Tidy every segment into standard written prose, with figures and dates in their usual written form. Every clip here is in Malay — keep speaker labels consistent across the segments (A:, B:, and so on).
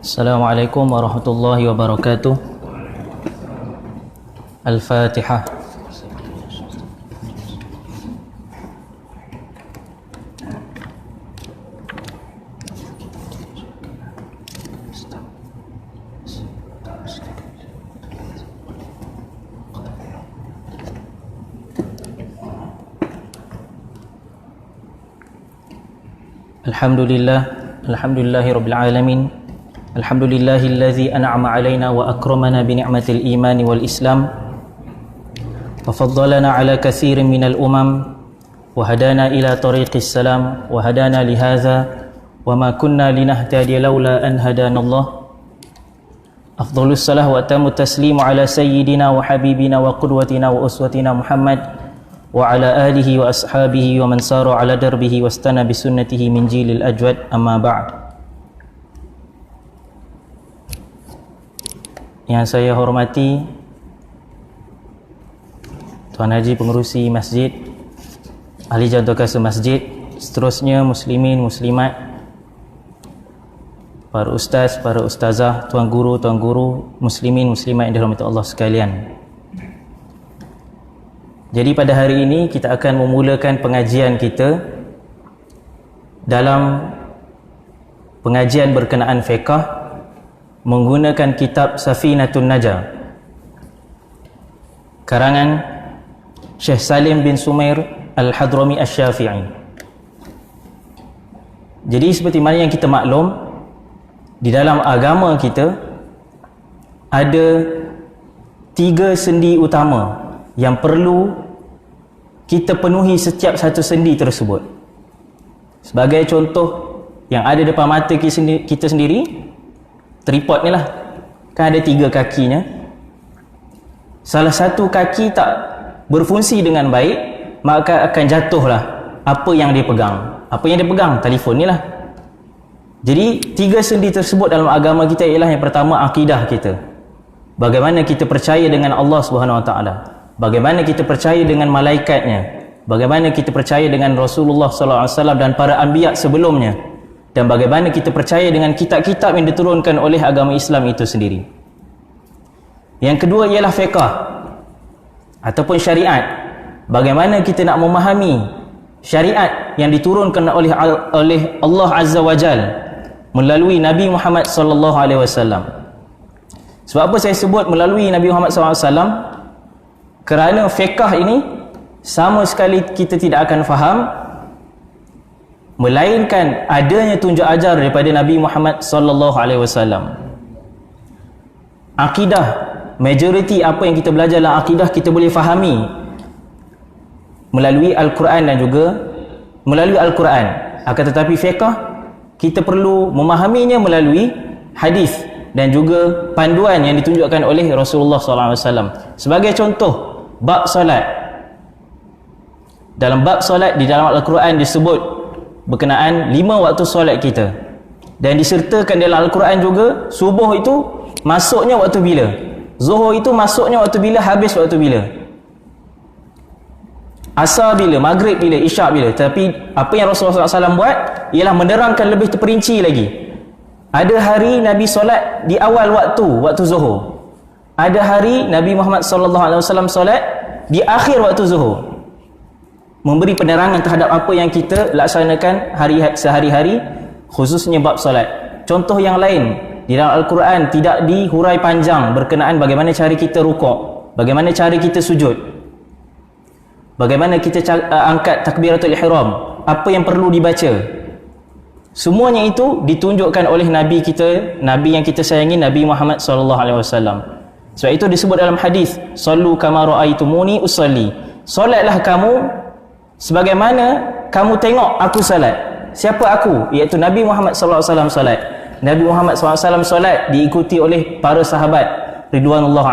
A: Assalamualaikum warahmatullahi wabarakatuh. Al-Fatihah. Alhamdulillahi rabbil alamin. Alhamdulillahilladzi an'ama 'alaina wa akramana bi ni'matil imani wal islam wa faddalana 'ala katsirin minal umam wa hadana ila tariqis salam wa hadana li hadza wa ma kunna linahtadiya laula an hadanallah. Afdhalus salah wa atammu taslimu 'ala sayyidina wa habibina wa qudwatina wa uswatina Muhammad wa 'ala alihi wa ashabihi wa man sara 'ala darbihi wastana bi sunnatihi min jilil ajwad, amma ba'd. Yang saya hormati Tuan Haji Pengerusi Masjid, Ahli Jadual Kasar Masjid, seterusnya muslimin, muslimat, para ustaz, para ustazah, tuan guru, muslimin, muslimat yang dirahmati Allah sekalian. Jadi pada hari ini kita akan memulakan pengajian kita dalam pengajian berkenaan fiqh menggunakan kitab Safinatun Najah karangan Syekh Salim bin Sumair Al-Hadrami Asy-Syafi'i. Jadi seperti mana yang kita maklum, di dalam agama kita ada 3 sendi utama yang perlu kita penuhi setiap satu sendi tersebut. Sebagai contoh yang ada depan mata kita sendiri, tripod ni lah, kan ada 3 kakinya. Salah satu kaki tak berfungsi dengan baik, maka akan jatuhlah apa yang dia pegang. Apa yang dia pegang? Telefon ni lah. Jadi 3 sendi tersebut dalam agama kita ialah yang pertama, akidah kita. Bagaimana kita percaya dengan Allah Subhanahu Wa Taala, bagaimana kita percaya dengan malaikatnya, bagaimana kita percaya dengan Rasulullah sallallahu alaihi wasallam dan para anbiya sebelumnya, dan bagaimana kita percaya dengan kitab-kitab yang diturunkan oleh agama Islam itu sendiri. Yang kedua ialah fiqh ataupun syariat. Bagaimana kita nak memahami syariat yang diturunkan oleh Allah Azza wa Jal melalui Nabi Muhammad sallallahu alaihi wasallam. Sebab apa saya sebut melalui Nabi Muhammad sallallahu alaihi wasallam? Kerana fiqh ini sama sekali kita tidak akan faham melainkan adanya tunjuk ajar daripada Nabi Muhammad sallallahu alaihi wasallam. Akidah, majoriti apa yang kita belajar dalam akidah kita boleh fahami melalui Al-Quran dan juga melalui Al-Quran. Akan tetapi fiqh kita perlu memahaminya melalui hadis dan juga panduan yang ditunjukkan oleh Rasulullah sallallahu alaihi wasallam. Sebagai contoh, bab solat. Dalam bab solat di dalam Al-Quran disebut berkenaan 5 waktu solat kita, dan disertakan dalam Al-Quran juga subuh itu masuknya waktu bila, zuhur itu masuknya waktu bila, habis waktu bila, asar bila, maghrib bila, isyak bila. Tapi apa yang Rasulullah SAW buat ialah menerangkan lebih terperinci lagi. Ada hari Nabi solat di awal waktu zuhur, ada hari Nabi Muhammad SAW solat di akhir waktu zuhur, memberi penerangan terhadap apa yang kita laksanakan sehari-hari, khususnya bab solat. Contoh yang lain di dalam Al-Quran tidak dihurai panjang berkenaan bagaimana cara kita rukuk, bagaimana cara kita sujud, bagaimana kita angkat takbiratul ihram, apa yang perlu dibaca. Semuanya itu ditunjukkan oleh Nabi kita, Nabi yang kita sayangi, Nabi Muhammad sallallahu alaihi wasallam. Sebab itu disebut dalam hadis, sallu kama ra'aitumuni usalli. Solatlah kamu sebagaimana kamu tengok aku salat. Siapa aku? Iaitu Nabi Muhammad sallallahu alaihi wasallam salat. Nabi Muhammad sallallahu alaihi wasallam salat diikuti oleh para sahabat ridwanullah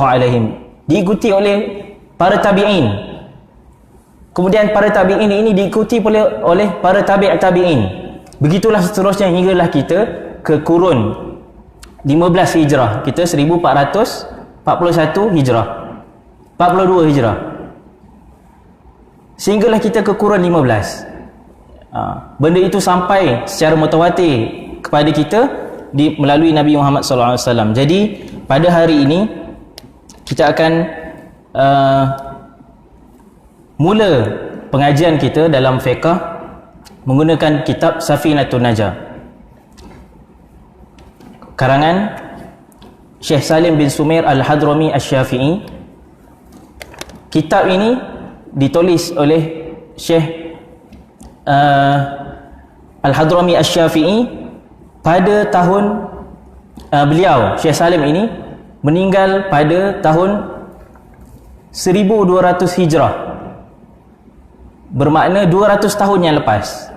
A: alaihim, diikuti oleh para tabi'in. Kemudian para tabi'in ini diikuti oleh para tabi'in. Begitulah seterusnya hinggalah kita ke kurun 15 Hijrah. Kita 1441 Hijrah, 42 Hijrah. Sehinggalah kita ke kurun 15. Benda itu sampai secara mutawatir kepada kita melalui Nabi Muhammad SAW. Jadi pada hari ini kita akan mula pengajian kita dalam fiqh menggunakan kitab Safinatun Najah karangan Syekh Salim bin Sumair Al-Hadrami Asy-Syafi'i. Kitab ini ditulis oleh Syekh Al-Hadrami Asy-Syafi'i pada tahun beliau Syekh Salim ini meninggal pada tahun 1200 Hijrah, bermakna 200 tahun yang lepas.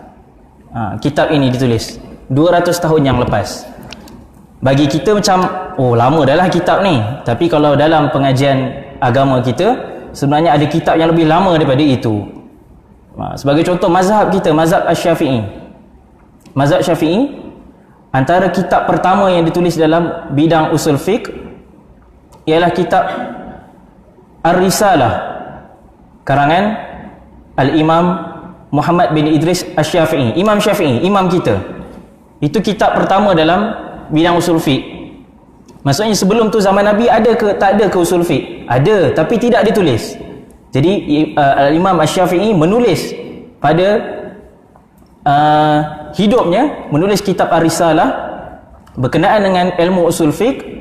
A: Kitab ini ditulis 200 tahun yang lepas. Bagi kita macam, oh lama dah lah kitab ni. Tapi kalau dalam pengajian agama kita, sebenarnya ada kitab yang lebih lama daripada itu. Sebagai contoh mazhab kita, mazhab Asy-Syafi'i. Mazhab Syafi'i, antara kitab pertama yang ditulis dalam bidang usul fiqh ialah kitab Ar-Risalah karangan Al-Imam Muhammad bin Idris Asy-Syafi'i, Imam Syafi'i, imam kita. Itu kitab pertama dalam bidang usul fiqh. Maksudnya sebelum tu zaman Nabi ada ke tak ada ke usul fiqh? Ada, tapi tidak ditulis. Jadi Al-Imam Asy-Syafi'i menulis pada hidupnya, menulis kitab Ar-Risalah berkenaan dengan ilmu usul fiqh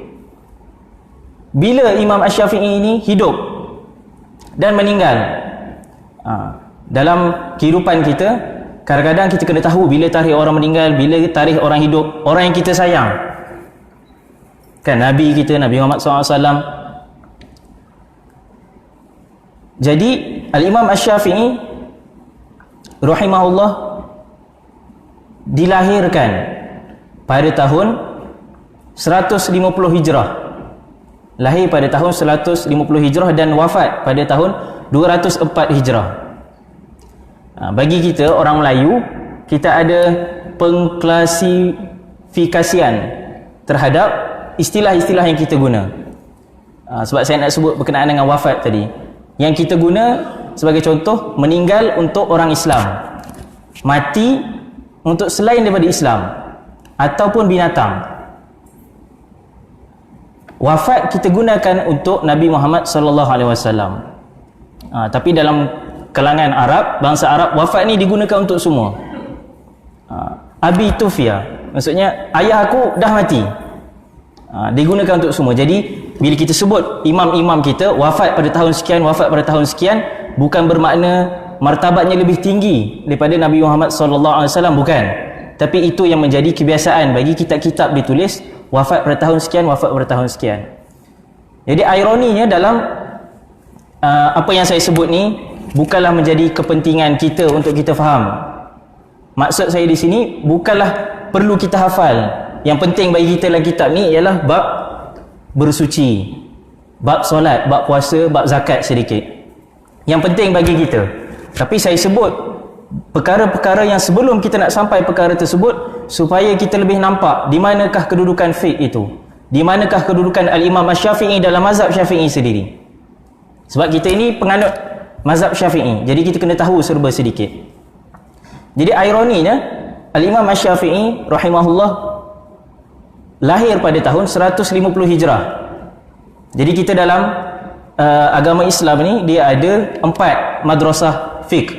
A: bila Imam Asy-Syafi'i ini hidup dan meninggal. Dalam kehidupan kita, kadang-kadang kita kena tahu bila tarikh orang meninggal, bila tarikh orang hidup, orang yang kita sayang. Kan Nabi kita, Nabi Muhammad SAW. Jadi Al-Imam Asy-Syafi'i rahimahullah dilahirkan pada tahun 150 Hijrah. Lahir pada tahun 150 Hijrah dan wafat pada tahun 204 Hijrah. Bagi kita orang Melayu, kita ada pengklasifikasian terhadap istilah-istilah yang kita guna. Sebab saya nak sebut berkenaan dengan wafat tadi. Yang kita guna sebagai contoh, meninggal untuk orang Islam, mati untuk selain daripada Islam ataupun binatang. Wafat kita gunakan untuk Nabi Muhammad SAW. Tapi dalam kalangan Arab, bangsa Arab, wafat ni digunakan untuk semua. Abi Tufya, maksudnya ayah aku dah mati. Digunakan untuk semua. Jadi bila kita sebut imam-imam kita wafat pada tahun sekian, wafat pada tahun sekian, bukan bermakna martabatnya lebih tinggi daripada Nabi Muhammad SAW, bukan. Tapi itu yang menjadi kebiasaan bagi kitab-kitab ditulis wafat pada tahun sekian, wafat pada tahun sekian. Jadi ironinya dalam apa yang saya sebut ni bukanlah menjadi kepentingan kita untuk kita faham. Maksud saya di sini bukanlah perlu kita hafal. Yang penting bagi kita dalam kitab ni ialah bab bersuci, bab solat, bab puasa, bab zakat sedikit. Yang penting bagi kita. Tapi saya sebut perkara-perkara yang sebelum kita nak sampai perkara tersebut supaya kita lebih nampak di manakah kedudukan fiqh itu, di manakah kedudukan Al-Imam Asy-Syafi'i dalam mazhab Syafi'i sendiri. Sebab kita ini penganut mazhab Syafi'i, jadi kita kena tahu serba sedikit. Jadi ironinya Al-Imam Asy-Syafi'i rahimahullah lahir pada tahun 150 Hijrah. Jadi kita dalam agama Islam ni dia ada 4 madrasah fiqh.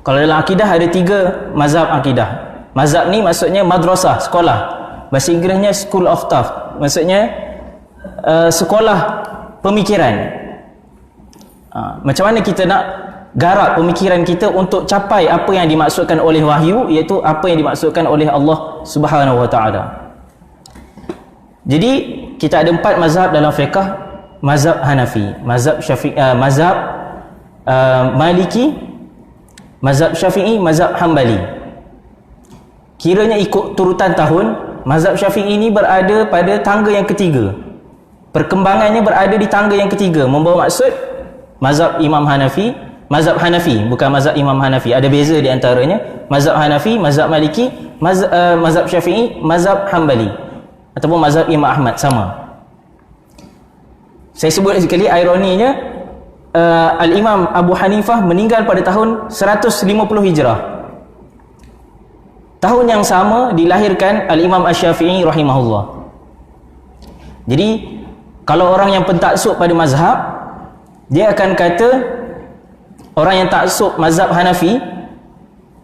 A: Kalau dalam akidah ada 3 mazhab akidah. Mazhab ni maksudnya madrasah, sekolah. Bahasa Inggerisnya school of thought, maksudnya sekolah pemikiran. Macam mana kita nak garap pemikiran kita untuk capai apa yang dimaksudkan oleh wahyu, iaitu apa yang dimaksudkan oleh Allah Subhanahu Wa Taala. Jadi kita ada 4 mazhab dalam fiqh. Mazhab Hanafi, mazhab Syafi'i, mazhab Maliki, mazhab Syafi'i, mazhab Hambali. Kiranya ikut turutan tahun, mazhab Syafi'i ini berada pada tangga yang ketiga. Perkembangannya berada di tangga yang ketiga, membawa maksud mazhab Imam Hanafi, mazhab Hanafi, bukan mazhab Imam Hanafi. Ada beza di antaranya. Mazhab Hanafi, mazhab Maliki, mazhab Syafi'i, mazhab Hambali ataupun mazhab Imam Ahmad, sama. Saya sebut sekali ironinya, Al-Imam Abu Hanifah meninggal pada tahun 150 Hijrah. tahun yang sama dilahirkan Al-Imam Asy-Syafi'i rahimahullah. Jadi kalau orang yang pentaksub pada mazhab, dia akan kata, orang yang taksub mazhab Hanafi,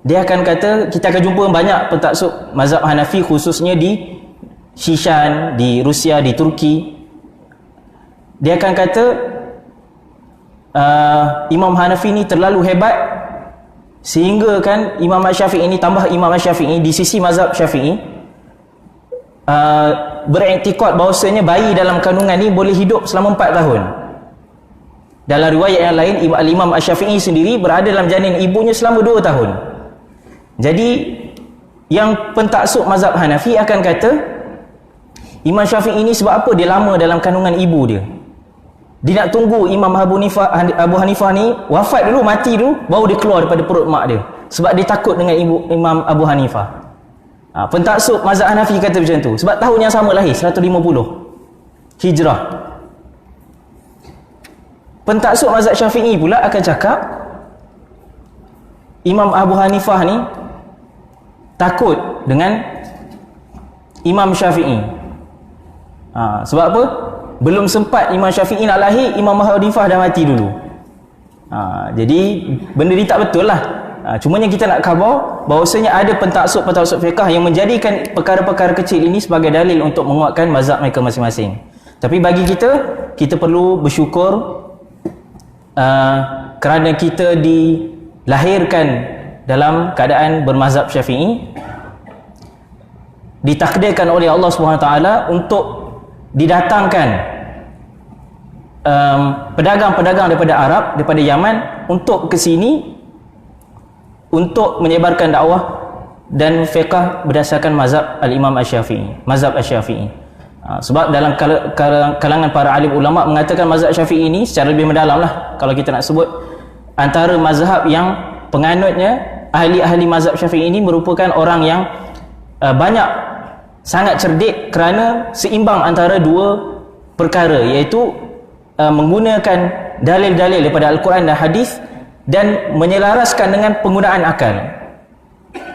A: dia akan kata, kita akan jumpa banyak pentaksub mazhab Hanafi khususnya di Shishan, di Rusia, di Turki. Dia akan kata Imam Hanafi ni terlalu hebat sehingga kan Imam Asy-Syafi'i ini, tambah Imam Asy-Syafi'i di sisi mazhab Syafi'i beriktikad bahawasanya bayi dalam kandungan ni boleh hidup selama 4 tahun. Dalam riwayat yang lain, Imam Asy-Syafi'i sendiri berada dalam janin ibunya selama 2 tahun. Jadi yang pentaksub mazhab Hanafi akan kata Imam Syafi'i ini sebab apa dia lama dalam kandungan ibu dia. Dia nak tunggu Imam Abu Hanifah ni wafat dulu, mati dulu, baru dia keluar daripada perut mak dia. Sebab dia takut dengan Imam Abu Hanifah. Pentaksub mazhab Hanafi kata macam tu. Sebab tahun yang sama lahir, 150 Hijrah. Pentaksub mazhab Syafi'i pula akan cakap Imam Abu Hanifah ni takut dengan Imam Syafi'i. Sebab apa? Belum sempat Imam Syafi'i nak lahir, Imam Abu Hanifah dah mati dulu. Jadi benda ni tak betul lah. Cuma yang kita nak khabar bahawasanya ada pentaksub fiqh yang menjadikan perkara-perkara kecil ini sebagai dalil untuk menguatkan mazhab mereka masing-masing. Tapi bagi kita perlu bersyukur kerana kita dilahirkan dalam keadaan bermazhab Syafi'i, ditakdirkan oleh Allah SWT untuk didatangkan pedagang-pedagang daripada Arab, daripada Yaman untuk ke sini untuk menyebarkan dakwah dan fiqh berdasarkan mazhab Al-Imam Asy-Syafi'i, mazhab Asy-Syafi'i. Sebab dalam kalangan para alim ulama mengatakan mazhab Syafi'i ini secara lebih mendalam lah, kalau kita nak sebut, antara mazhab yang penganutnya, ahli-ahli mazhab Syafi'i ini merupakan orang yang sangat cerdik kerana seimbang antara dua perkara, iaitu menggunakan dalil-dalil daripada Al-Quran dan hadis dan menyelaraskan dengan penggunaan akal.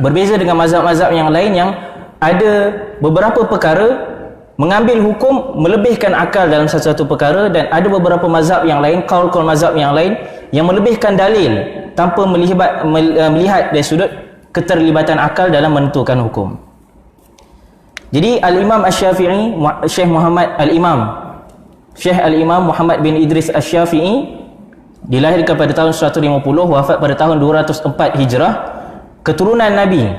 A: Berbeza dengan mazhab-mazhab yang lain yang ada beberapa perkara mengambil hukum melebihkan akal dalam satu-satu perkara, dan ada beberapa mazhab yang lain, qaul-qaul mazhab yang lain yang melebihkan dalil tanpa melihat dari sudut keterlibatan akal dalam menentukan hukum. Jadi Al-Imam Asy-Syafi'i, Syekh Al-Imam Muhammad bin Idris Asy-Syafi'i dilahirkan pada tahun 150, wafat pada tahun 204 Hijrah, keturunan Nabi.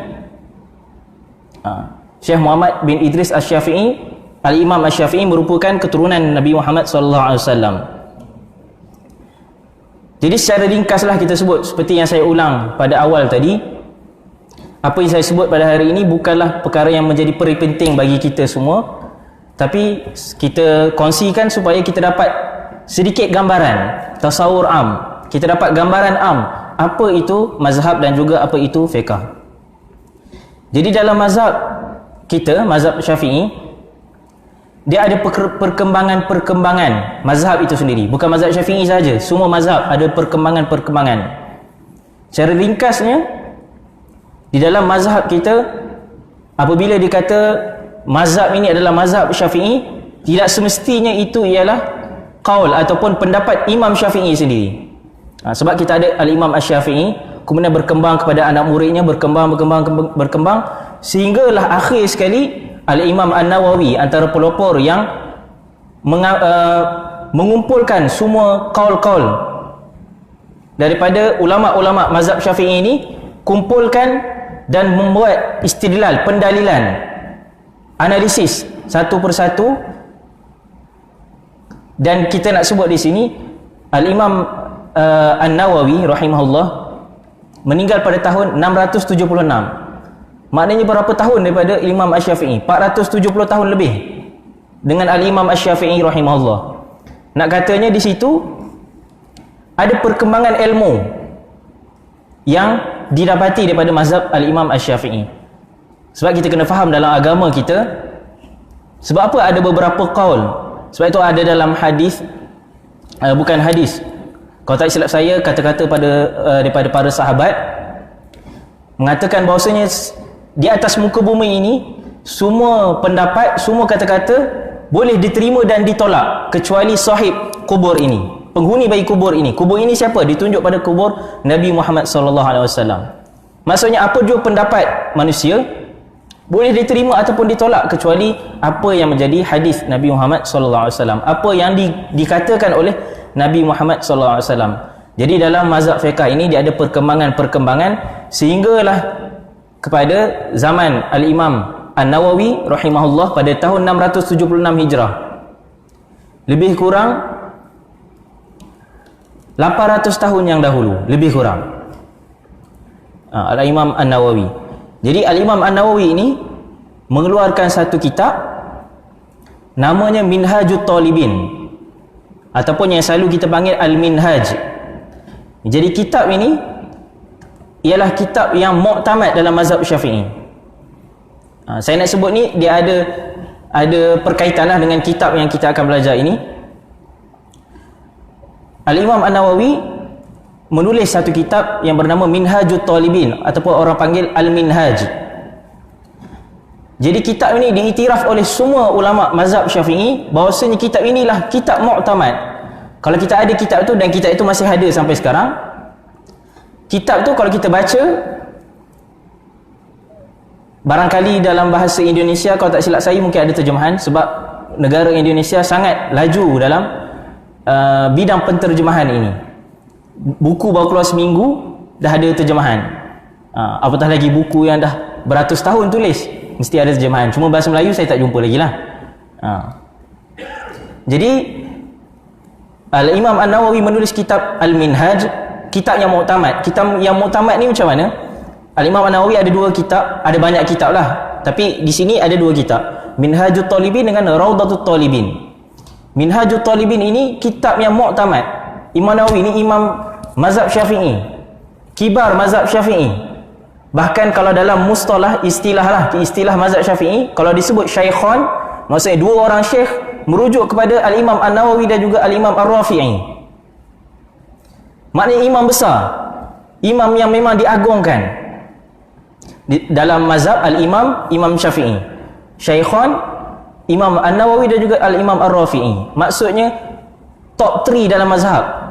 A: Syekh Muhammad bin Idris Asy-Syafi'i, Al-Imam Asy-Syafi'i merupakan keturunan Nabi Muhammad SAW. Jadi secara ringkaslah kita sebut, seperti yang saya ulang pada awal tadi, apa yang saya sebut pada hari ini bukanlah perkara yang menjadi peri penting bagi kita semua, tapi kita kongsikan supaya kita dapat sedikit gambaran, tasawur am, kita dapat gambaran am apa itu mazhab dan juga apa itu fiqh. Jadi dalam mazhab kita, mazhab Syafi'i, dia ada perkembangan mazhab itu sendiri. Bukan mazhab Syafi'i saja, semua mazhab ada perkembangan-perkembangan. Secara ringkasnya, di dalam mazhab kita, apabila dikata mazhab ini adalah mazhab Syafi'i, tidak semestinya itu ialah qaul ataupun pendapat Imam Syafi'i sendiri. Sebab kita ada Al-Imam Asy-Syafi'i, kemudian berkembang kepada anak muridnya, berkembang sehinggalah akhir sekali Al-Imam An-Nawawi, antara pelopor yang mengumpulkan semua qaul-qaul daripada ulama-ulama mazhab Syafi'i ini, kumpulkan dan membuat istidlal, pendalilan, analisis satu persatu. Dan kita nak sebut di sini Al-Imam An-Nawawi rahimahullah meninggal pada tahun 676. Maknanya berapa tahun daripada Imam Asy-Syafi'i? 470 tahun lebih dengan Al-Imam Asy-Syafi'i rahimahullah. Nak katanya di situ ada perkembangan ilmu yang didapati daripada mazhab Al-Imam Asy-Syafi'i. Sebab kita kena faham dalam agama kita, sebab apa ada beberapa qaul. Sebab itu ada dalam hadis, bukan hadis, kalau tak silap saya, kata-kata daripada para sahabat mengatakan bahawasanya di atas muka bumi ini semua pendapat, semua kata-kata boleh diterima dan ditolak kecuali sahib kubur ini, penghuni bagi kubur ini. Kubur ini siapa? Ditunjuk pada kubur Nabi Muhammad sallallahu alaihi wasallam. Maksudnya apa jua pendapat manusia boleh diterima ataupun ditolak kecuali apa yang menjadi hadis Nabi Muhammad sallallahu alaihi wasallam, apa yang dikatakan oleh Nabi Muhammad sallallahu alaihi wasallam. Jadi dalam mazhab fiqh ini dia ada perkembangan-perkembangan sehinggalah kepada zaman Al-Imam An-Nawawi rahimahullah pada tahun 676 Hijrah. Lebih kurang 800 tahun yang dahulu, lebih kurang. Al-Imam An-Nawawi. Jadi Al-Imam An-Nawawi ini mengeluarkan satu kitab namanya Minhajut Talibin, ataupun yang selalu kita panggil Al-Minhaj. Jadi kitab ini ialah kitab yang muktamad dalam mazhab Syafi'i. Saya nak sebut ni dia ada perkaitanlah dengan kitab yang kita akan belajar ini. Al-Imam An-Nawawi menulis satu kitab yang bernama Minhajut Talibin, ataupun orang panggil Al-Minhaj. Jadi kitab ini diiktiraf oleh semua ulama mazhab Syafi'i bahawasanya kitab inilah kitab muktamad. Kalau kita ada kitab tu dan kitab itu masih ada sampai sekarang, kitab tu kalau kita baca, barangkali dalam bahasa Indonesia, kalau tak silap saya mungkin ada terjemahan, sebab negara Indonesia sangat laju dalam bidang penterjemahan ini. Buku baru keluar seminggu dah ada terjemahan, apatah lagi buku yang dah beratus tahun tulis mesti ada terjemahan. Cuma bahasa Melayu saya tak jumpa lagi lah. Jadi Al-Imam An-Nawawi menulis kitab Al-Minhaj, kitab yang muktamad. Kitab yang muktamad ni macam mana? Al-Imam An-Nawawi ada dua kitab, ada banyak kitab lah, tapi di sini ada dua kitab, Minhajut Talibin dengan Raudatut Talibin. Minhajut Talibin ini kitab yang muktamad. Imam Nawawi ni imam mazhab Syafi'i, kibar mazhab Syafi'i. Bahkan kalau dalam mustalah, istilah mazhab Syafi'i, kalau disebut syaikhan, maksudnya dua orang syekh, merujuk kepada Al-Imam An-Nawawi dan juga Al-Imam Ar-Rafi'i. Maknanya imam besar, imam yang memang diagungkan dalam mazhab Imam Syafi'i. Syaikhan, Imam An-Nawawi dan juga Al-Imam Ar-Rafi'i. Maksudnya top 3 dalam mazhab.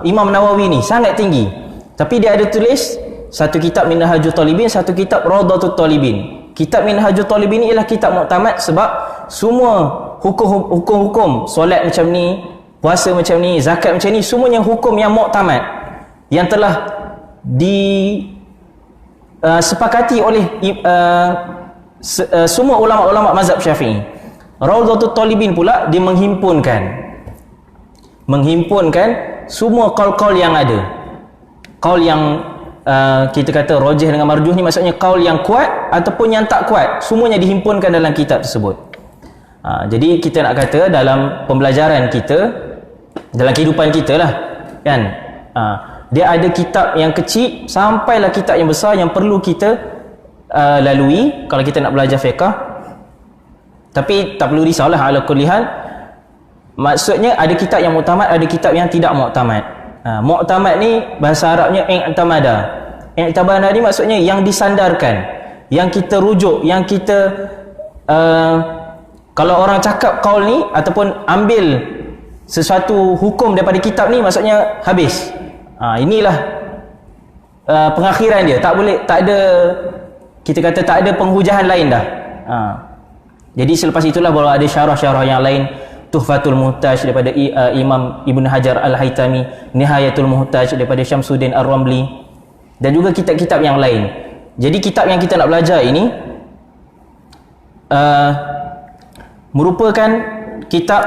A: Imam Nawawi ni sangat tinggi. Tapi dia ada tulis satu kitab Minhajut Talibin, satu kitab Raudatut Talibin. Kitab Minhajut Talibin ni ialah kitab muktamad sebab semua hukum-hukum solat macam ni, puasa macam ni, zakat macam ni, semuanya hukum yang muktamad yang telah disepakati oleh semua ulama-ulama mazhab Syafi'i. Raudatut Talibin pula dia menghimpunkan semua qaul-qaul yang ada. Qaul yang kita kata rajih dengan marjuh ni, maksudnya qaul yang kuat ataupun yang tak kuat, semuanya dihimpunkan dalam kitab tersebut. Jadi kita nak kata dalam pembelajaran kita, dalam kehidupan kita lah kan, dia ada kitab yang kecil sampailah kitab yang besar yang perlu kita lalui kalau kita nak belajar fiqh. Tapi tak perlu risaulah, ala kulli hal, maksudnya ada kitab yang muktamad, ada kitab yang tidak muktamad. Muktamad ni bahasa Arabnya i'tamada. I'tamada ni maksudnya yang disandarkan, yang kita rujuk, yang kita kalau orang cakap qaul ni ataupun ambil sesuatu hukum daripada kitab ni, maksudnya habis. Inilah pengakhiran dia. Tak boleh, tak ada, kita kata tak ada penghujahan lain dah. Jadi selepas itulah baru ada syarah-syarah yang lain, Tuhfatul Muhtaj daripada Imam Ibn Hajar Al-Haytami, Nihayatul Muhtaj daripada Syamsuddin Ar-Ramli, dan juga kitab-kitab yang lain. Jadi kitab yang kita nak belajar ini merupakan kitab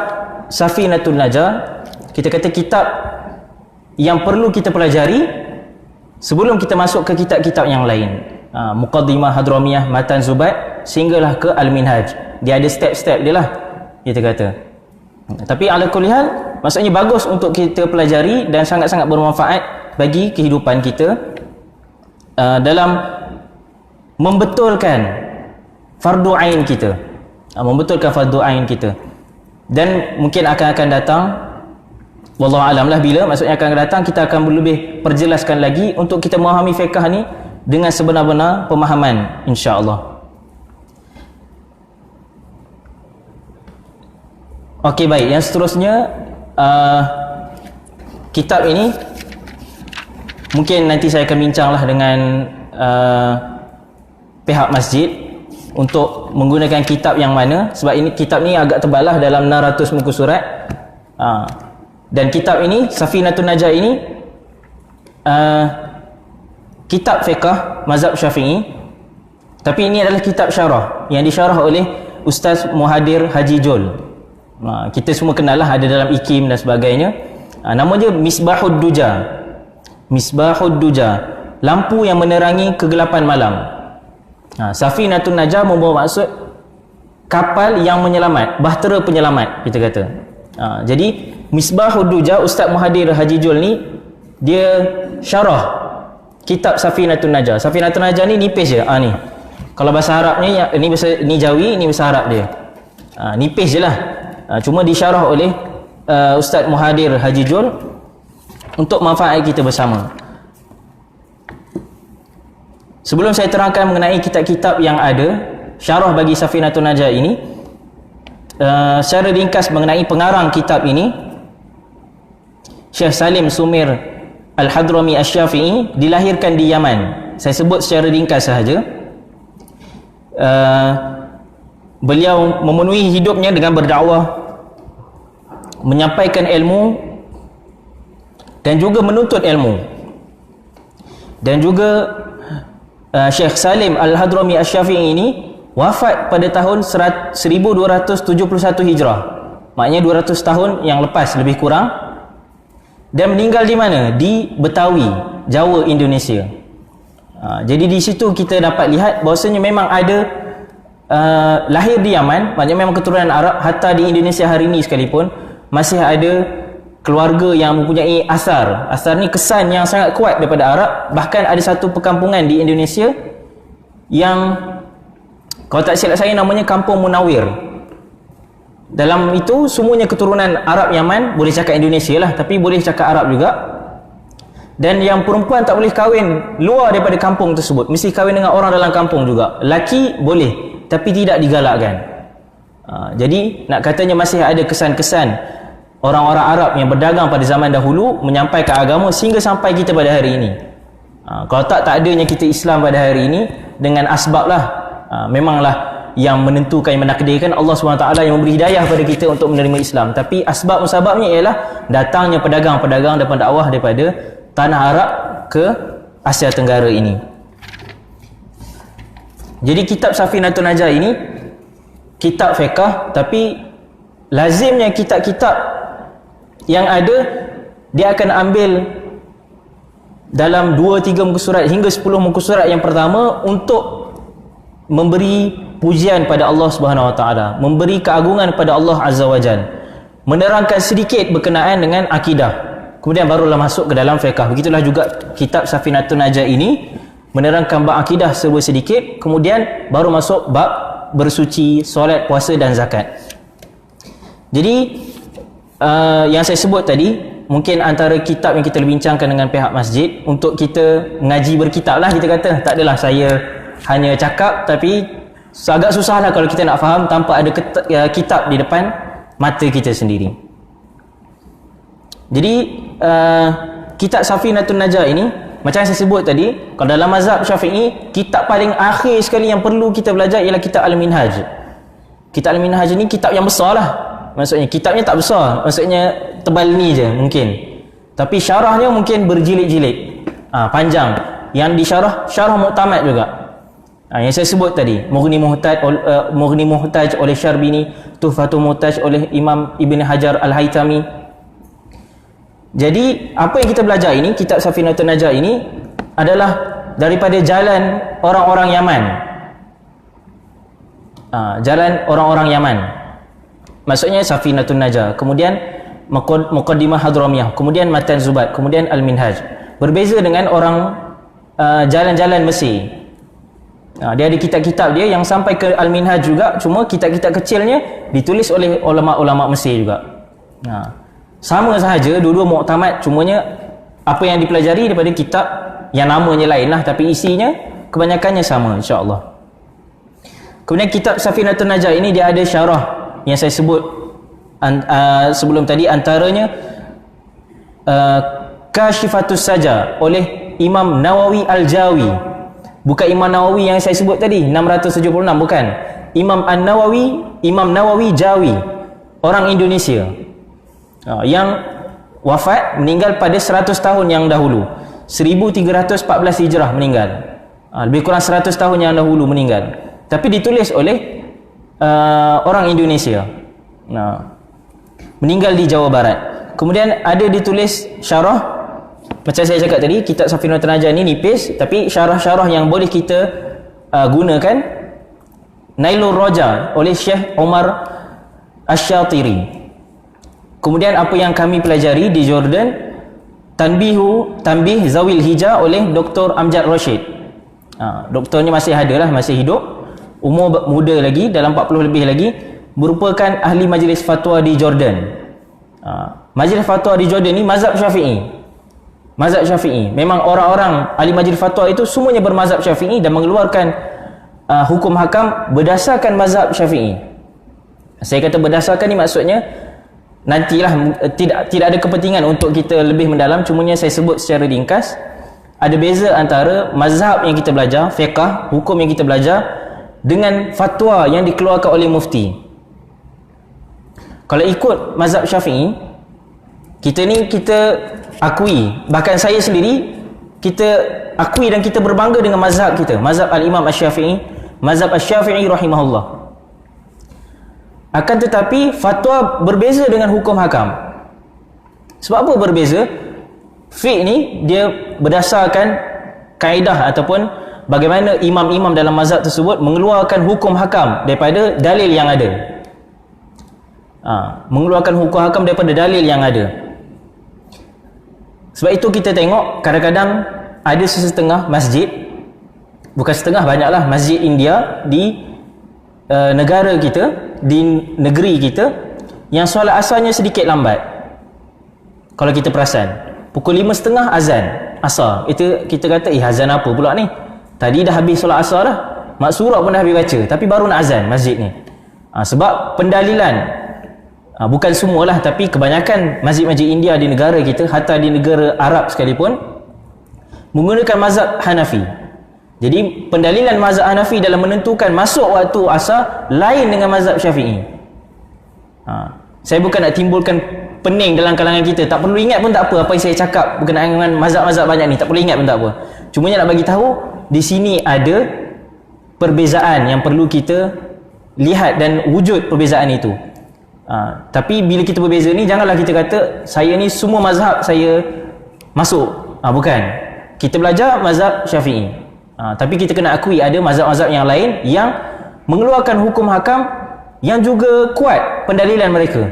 A: Safinatul Najah. Kita kata kitab yang perlu kita pelajari sebelum kita masuk ke kitab-kitab yang lain. Muqaddimah Hadramiyah, Matan Zubat, sehinggalah ke Al-Minhaj. Dia ada step-step dia lah, kita kata. Tapi ala kulli hal, maksudnya bagus untuk kita pelajari dan sangat-sangat bermanfaat bagi kehidupan kita dalam membetulkan fardu ain kita. Membetulkan fardu ain kita. Dan mungkin akan datang, wallahu alam lah bila, maksudnya akan datang kita akan lebih perjelaskan lagi untuk kita memahami fiqh ni dengan sebenar-benar pemahaman, insya-Allah. Okey, baik. Yang seterusnya, kitab ini mungkin nanti saya akan bincanglah dengan pihak masjid untuk menggunakan kitab yang mana, sebab ini kitab ni agak tebal lah, dalam 600 muka surat. Dan kitab ini, Safinatun Najah ini, kitab fiqh mazhab Syafi'i, tapi ini adalah kitab syarah yang disyarah oleh Ustaz Muhadir Haji Jol. Kita semua kenal lah, ada dalam IKIM dan sebagainya. Nama dia Misbahud Duja. Misbahud Duja, lampu yang menerangi kegelapan malam. Safinatun Najah membawa maksud kapal yang menyelamat, bahtera penyelamat, kita kata. Jadi Misbahud Duja, Ustaz Muhadir Haji Jol ni, dia syarah kitab Safinatun Najah. Safinatun Najah ni nipis je. Ni kalau bahasa Arabnya, ni Jawi, ni bahasa Arab dia. Nipis je lah. Cuma disyarah oleh Ustaz Muhadir Haji Jol untuk manfaat kita bersama. Sebelum saya terangkan mengenai kitab-kitab yang ada syarah bagi Safinatun Najah ini, secara ringkas mengenai pengarang kitab ini, Syekh Salim Sumir Al-Hadrami Asy-Syafi'i dilahirkan di Yaman. Saya sebut secara ringkas sahaja. Beliau memenuhi hidupnya dengan berdakwah, menyampaikan ilmu dan juga menuntut ilmu. Dan juga Syekh Salim Al-Hadrami Asy-Syafi'i ini wafat pada tahun 1271 Hijrah. Maknanya 200 tahun yang lepas lebih kurang. Dan meninggal di mana? Di Betawi, Jawa, Indonesia. Jadi di situ kita dapat lihat bahawasanya memang ada lahir di Yaman, maknanya memang keturunan Arab. Hatta di Indonesia hari ini sekalipun masih ada keluarga yang mempunyai asar. Asar ni kesan yang sangat kuat daripada Arab. Bahkan ada satu perkampungan di Indonesia yang, kalau tak silap saya, namanya Kampung Munawir. Dalam itu semuanya keturunan Arab Yaman, boleh cakap Indonesia lah, tapi boleh cakap Arab juga. Dan yang perempuan tak boleh kahwin luar daripada kampung tersebut, mesti kahwin dengan orang dalam kampung juga. Laki boleh, tapi tidak digalakkan. Jadi nak katanya masih ada kesan-kesan orang-orang Arab yang berdagang pada zaman dahulu menyampaikan agama sehingga sampai kita pada hari ini. Kalau tak adanya kita Islam pada hari ini, dengan asbab lah, memanglah yang menentukan, yang menakdirkan Allah SWT yang memberi hidayah pada kita untuk menerima Islam. Tapi asbab musababnya ialah datangnya pedagang-pedagang dan pendakwah daripada tanah Arab ke Asia Tenggara ini. Jadi kitab Safinatun Najah ini kitab fiqh, tapi lazimnya kitab-kitab yang ada dia akan ambil dalam 2-3 muka surat hingga 10 muka surat yang pertama untuk memberi pujian pada Allah Subhanahu Wa Taala, memberi keagungan pada Allah Azza wa Jalla, menerangkan sedikit berkenaan dengan akidah, kemudian barulah masuk ke dalam fiqh. Begitulah juga kitab Safinatun Najah ini, menerangkan bab akidah serba sedikit, kemudian baru masuk bab bersuci, solat, puasa dan zakat. Jadi yang saya sebut tadi mungkin antara kitab yang kita bincangkan dengan pihak masjid untuk kita ngaji berkitab lah, kita kata. Tak adalah saya hanya cakap, tapi agak susah lah kalau kita nak faham tanpa ada kitab di depan mata kita sendiri. Jadi kitab Safinatun Najah ini, macam yang saya sebut tadi, kalau dalam mazhab Syafi'i, kitab paling akhir sekali yang perlu kita belajar ialah kitab Al-Minhaj. Kitab Al-Minhaj ni kitab yang besar lah. Maksudnya kitabnya tak besar, maksudnya tebal ni je mungkin, tapi syarahnya mungkin berjilid-jilid, panjang. Yang disyarah, syarah Mu'tamad juga, yang saya sebut tadi, Mughni Muhtaj oleh Syarbini, Tuhfatul Muhtaj oleh Imam Ibn Hajar Al-Haytami. Jadi apa yang kita belajar ini, kitab Safinatun Najah ini adalah daripada jalan orang-orang Yaman. Jalan orang-orang Yaman, maksudnya Safinatun Najah, kemudian Muqaddimah Hadramiyah, kemudian Matan Zubat, kemudian Al-Minhaj. Berbeza dengan orang jalan-jalan Mesir. Dia ada kitab-kitab dia yang sampai ke Al-Minhaj juga, cuma kitab-kitab kecilnya ditulis oleh ulama-ulama Mesir juga. Sama sahaja, dua-dua muktamad, cumanya apa yang dipelajari daripada kitab yang namanya lain lah, tapi isinya kebanyakannya sama, insya-Allah. Kemudian kitab Safinatun Najah ini dia ada syarah yang saya sebut sebelum tadi, antaranya Kashifatus Saja oleh Imam Nawawi Al-Jawi. Bukan Imam Nawawi yang saya sebut tadi 676, bukan. Imam Nawawi Jawi, orang Indonesia, yang wafat, meninggal pada 100 tahun yang dahulu, 1314 Hijrah meninggal. Lebih kurang 100 tahun yang dahulu meninggal, tapi ditulis oleh orang Indonesia. Meninggal di Jawa Barat. Kemudian ada ditulis syarah, macam saya cakap tadi, kitab Safinatun Najah ini nipis, tapi syarah-syarah yang boleh kita gunakan, Nailur Raja oleh Syekh Omar Asy-Syatiri. Kemudian apa yang kami pelajari di Jordan, Tanbih Zawil Hija oleh Dr. Amjad Rashid. Doktornya masih ada lah, masih hidup, umur muda lagi, dalam 40 lebih lagi, merupakan ahli majlis fatwa di Jordan. Majlis fatwa di Jordan ni mazhab Syafi'i. Mazhab Syafi'i. Memang orang-orang ahli majlis fatwa itu semuanya bermazhab Syafi'i dan mengeluarkan hukum hakam berdasarkan mazhab Syafi'i. Saya kata berdasarkan ni maksudnya nantilah, tidak ada kepentingan untuk kita lebih mendalam, cumanya saya sebut secara ringkas. Ada beza antara mazhab yang kita belajar, fiqh, hukum yang kita belajar, dengan fatwa yang dikeluarkan oleh mufti. Kalau ikut mazhab Syafi'i, kita akui, bahkan saya sendiri, kita akui dan kita berbangga dengan mazhab kita, mazhab Al-Imam Asy-Syafi'i, mazhab Asy-Syafi'i rahimahullah. Akan tetapi fatwa berbeza dengan hukum hakam. Sebab apa berbeza? Fiqh ni dia berdasarkan kaedah ataupun bagaimana imam-imam dalam mazhab tersebut mengeluarkan hukum hakam daripada dalil yang ada. Mengeluarkan hukum hakam daripada dalil yang ada. Sebab itu kita tengok kadang-kadang ada sesetengah masjid, bukan setengah, banyaklah masjid India di negara kita, di negeri kita, yang solat asarnya sedikit lambat. Kalau kita perasan, pukul 5.30 azan asar. Itu kita kata, azan apa pula ni? Tadi dah habis solat asar dah, mak surah pun dah habis baca, tapi baru nak azan masjid ni. Sebab pendalilan, bukan semualah, tapi kebanyakan masjid-masjid India di negara kita, hatta di negara Arab sekalipun, menggunakan mazhab Hanafi. Jadi pendalilan mazhab Hanafi dalam menentukan masuk waktu asar lain dengan mazhab Syafi'i. Saya bukan nak timbulkan pening dalam kalangan kita, tak perlu ingat pun tak apa yang saya cakap berkenaan dengan mazhab-mazhab banyak ni, tak perlu ingat pun tak apa. Cumanya nak bagi tahu di sini ada perbezaan yang perlu kita lihat dan wujud perbezaan itu. Tapi bila kita berbeza ni, janganlah kita kata saya ni semua mazhab saya masuk. Bukan. Kita belajar mazhab Syafi'i. Tapi kita kena akui ada mazhab-mazhab yang lain yang mengeluarkan hukum hakam yang juga kuat pendalilan mereka.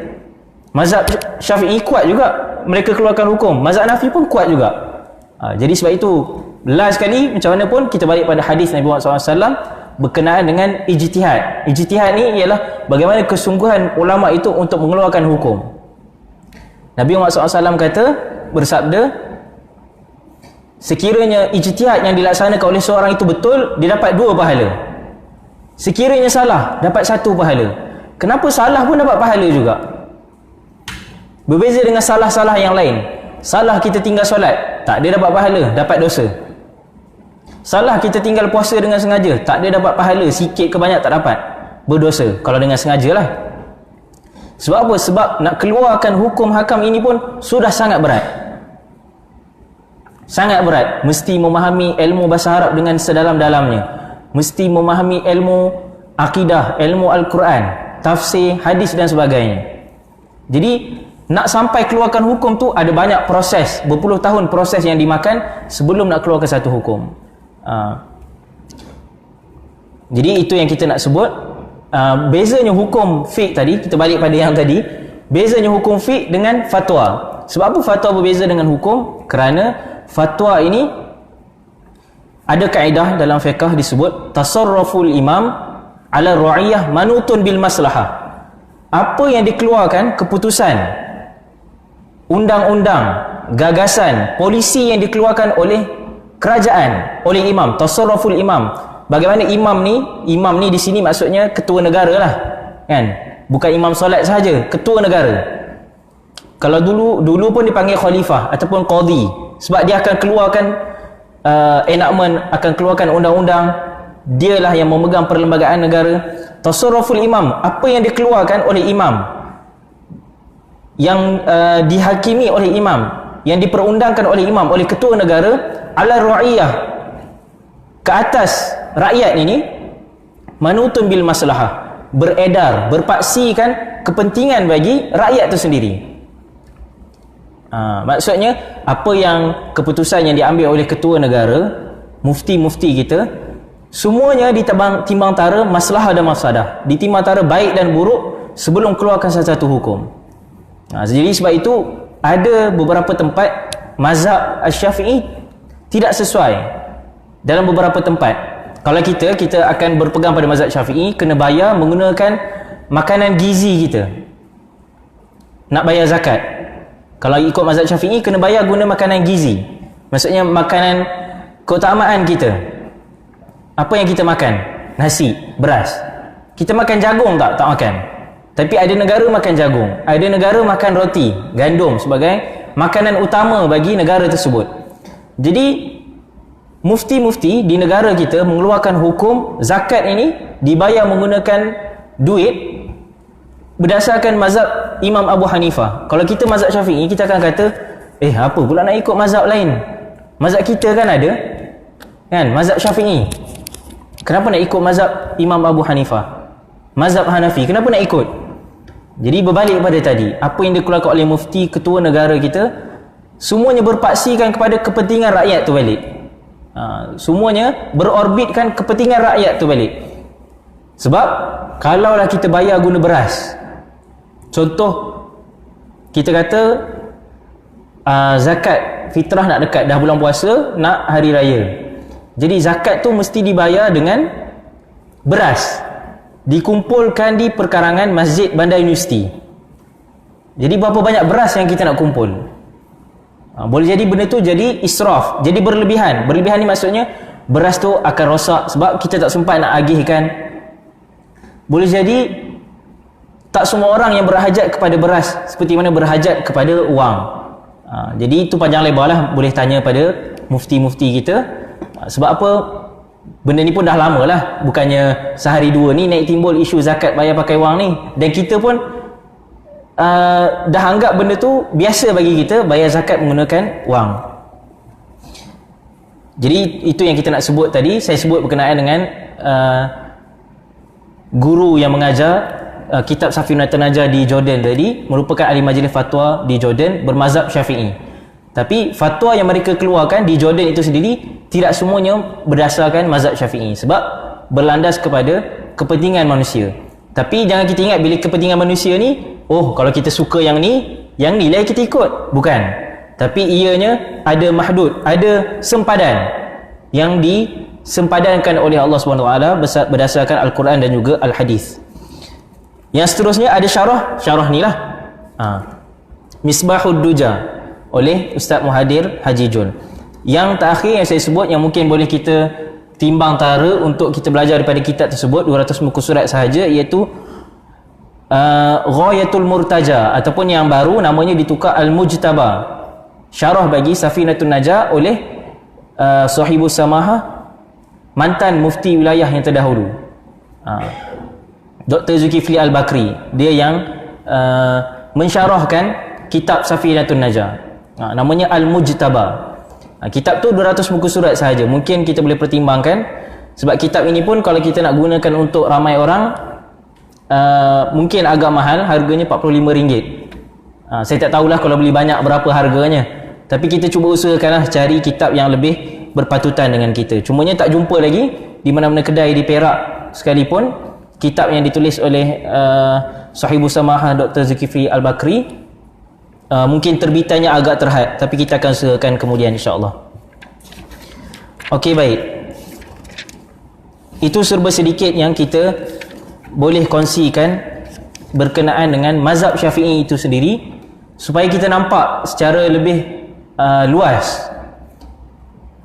A: Mazhab Syafi'i kuat juga, mereka keluarkan hukum. Mazhab Hanafi pun kuat juga. Jadi sebab itu, last sekali macam mana pun kita balik pada hadis Nabi Muhammad SAW berkenaan dengan ijtihad. Ijtihad ni ialah bagaimana kesungguhan ulama itu untuk mengeluarkan hukum. Nabi Muhammad SAW bersabda, sekiranya ijtihad yang dilaksanakan oleh seorang itu betul, dia dapat 2 pahala. Sekiranya salah, dapat 1 pahala. Kenapa salah pun dapat pahala juga? Berbeza dengan salah-salah yang lain. Salah kita tinggal solat, tak dia dapat pahala, dapat dosa. Salah kita tinggal puasa dengan sengaja, tak dia dapat pahala, sikit ke banyak tak dapat, berdosa kalau dengan sengaja lah. Sebab apa? Sebab nak keluarkan hukum hakam ini pun sudah sangat berat. Sangat berat. Mesti memahami ilmu bahasa Arab dengan sedalam-dalamnya, mesti memahami ilmu akidah, ilmu Al-Quran, tafsir, hadis dan sebagainya. Jadi nak sampai keluarkan hukum tu ada banyak proses, berpuluh tahun proses yang dimakan sebelum nak keluarkan satu hukum. Jadi itu yang kita nak sebut. Bezanya hukum fiqh tadi, kita balik pada yang tadi, bezanya hukum fiqh dengan fatwa. Sebab apa fatwa berbeza dengan hukum? Kerana fatwa ini ada kaedah dalam fiqh disebut tasarruful imam ala ra'iyah manutun bil maslahah. Apa yang dikeluarkan, keputusan, undang-undang, gagasan, polisi yang dikeluarkan oleh kerajaan oleh imam, tasarruful imam. Bagaimana imam ni di sini maksudnya ketua negara lah, kan? Bukan imam solat sahaja, ketua negara. Kalau dulu pun dipanggil khalifah ataupun qadhi, sebab dia akan keluarkan enactment, akan keluarkan undang-undang. Dialah yang memegang perlembagaan negara. Tasarruful imam, apa yang dikeluarkan oleh imam, yang dihakimi oleh imam, yang diperundangkan oleh imam, oleh ketua negara, ala ra'iyah, ke atas rakyat ini, manutun bil maslahah, beredar, berpaksikan kepentingan bagi rakyat itu sendiri. Maksudnya apa yang keputusan yang diambil oleh ketua negara, mufti-mufti kita, semuanya ditimbang tara maslahah dan mafsadah, ditimbang tara baik dan buruk sebelum keluarkan satu hukum. Jadi sebab itu ada beberapa tempat mazhab Asy-Syafi'i tidak sesuai dalam beberapa tempat. Kalau kita akan berpegang pada mazhab Syafi'i, kena bayar menggunakan makanan gizi kita. Nak bayar zakat, kalau ikut mazhab Syafi'i, kena bayar guna makanan gizi. Maksudnya makanan keutamaan kita. Apa yang kita makan? Nasi, beras. Kita makan jagung tak? Tak makan. Tapi ada negara makan jagung, ada negara makan roti, gandum sebagai makanan utama bagi negara tersebut. Jadi mufti-mufti di negara kita mengeluarkan hukum zakat ini dibayar menggunakan duit berdasarkan mazhab Imam Abu Hanifah. Kalau kita mazhab Syafi'i, kita akan kata, apa pula nak ikut mazhab lain? Mazhab kita kan ada, kan? Mazhab Syafi'i. Kenapa nak ikut mazhab Imam Abu Hanifah? Mazhab Hanafi, kenapa nak ikut? Jadi berbalik pada tadi, apa yang dikeluarkan oleh mufti, ketua negara kita, semuanya berpaksikan kepada kepentingan rakyat tu balik. Semuanya berorbitkan kepentingan rakyat tu balik. Sebab kalaulah kita bayar guna beras, contoh kita kata zakat fitrah nak dekat, dah bulan puasa, nak hari raya, jadi zakat tu mesti dibayar dengan beras, dikumpulkan di perkarangan Masjid Bandar Universiti. Jadi berapa banyak beras yang kita nak kumpul? Boleh jadi benda tu jadi israf, jadi berlebihan. Berlebihan ni maksudnya beras tu akan rosak sebab kita tak sempat nak agihkan. Boleh jadi tak semua orang yang berhajat kepada beras seperti mana berhajat kepada wang. Jadi itu panjang lebar lah, boleh tanya pada mufti-mufti kita. Sebab apa? Benda ni pun dah lama lah, bukannya sehari dua ni naik timbul isu zakat bayar pakai wang ni. Dan kita pun dah anggap benda tu biasa bagi kita, bayar zakat menggunakan wang. Jadi itu yang kita nak sebut tadi. Saya sebut berkenaan dengan guru yang mengajar kitab Safinatun Najah di Jordan tadi, merupakan ahli majlis fatwa di Jordan, bermazhab Syafi'i. Tapi fatwa yang mereka keluarkan di Jordan itu sendiri tidak semuanya berdasarkan mazhab Syafi'i, sebab berlandas kepada kepentingan manusia. Tapi jangan kita ingat bila kepentingan manusia ni, kalau kita suka yang ni lah kita ikut. Bukan. Tapi ianya ada mahdud, ada sempadan yang disempadankan oleh Allah SWT berdasarkan Al-Quran dan juga Al-Hadis. Yang seterusnya ada syarah ni lah. Misbahud Duja oleh Ustaz Muhadir Haji Jun. Yang terakhir yang saya sebut, yang mungkin boleh kita timbang tara untuk kita belajar daripada kitab tersebut, 200 muka surat sahaja, iaitu Ghayatul Murtaja, ataupun yang baru namanya ditukar Al-Mujtaba, syarah bagi Safinatun Najah oleh Sahibus Samahah, mantan mufti wilayah yang terdahulu, Dr. Zulkifli Al-Bakri. Dia yang mensyarahkan kitab Safinatun Najah. Namanya Al-Mujtaba. Kitab tu 200 muka surat sahaja. Mungkin kita boleh pertimbangkan, sebab kitab ini pun kalau kita nak gunakan untuk ramai orang, mungkin agak mahal, harganya RM45. Saya tak tahulah kalau beli banyak berapa harganya, tapi kita cuba usahakanlah cari kitab yang lebih berpatutan dengan kita. Cumanya tak jumpa lagi di mana-mana kedai di Perak sekalipun kitab yang ditulis oleh Sahibus Samahah Dr. Zulkifli Al-Bakri. Mungkin terbitannya agak terhad, tapi kita akan usahakan kemudian insya-Allah. Okey, baik. Itu serba sedikit yang kita boleh kongsikan berkenaan dengan mazhab Syafi'i itu sendiri, supaya kita nampak secara lebih luas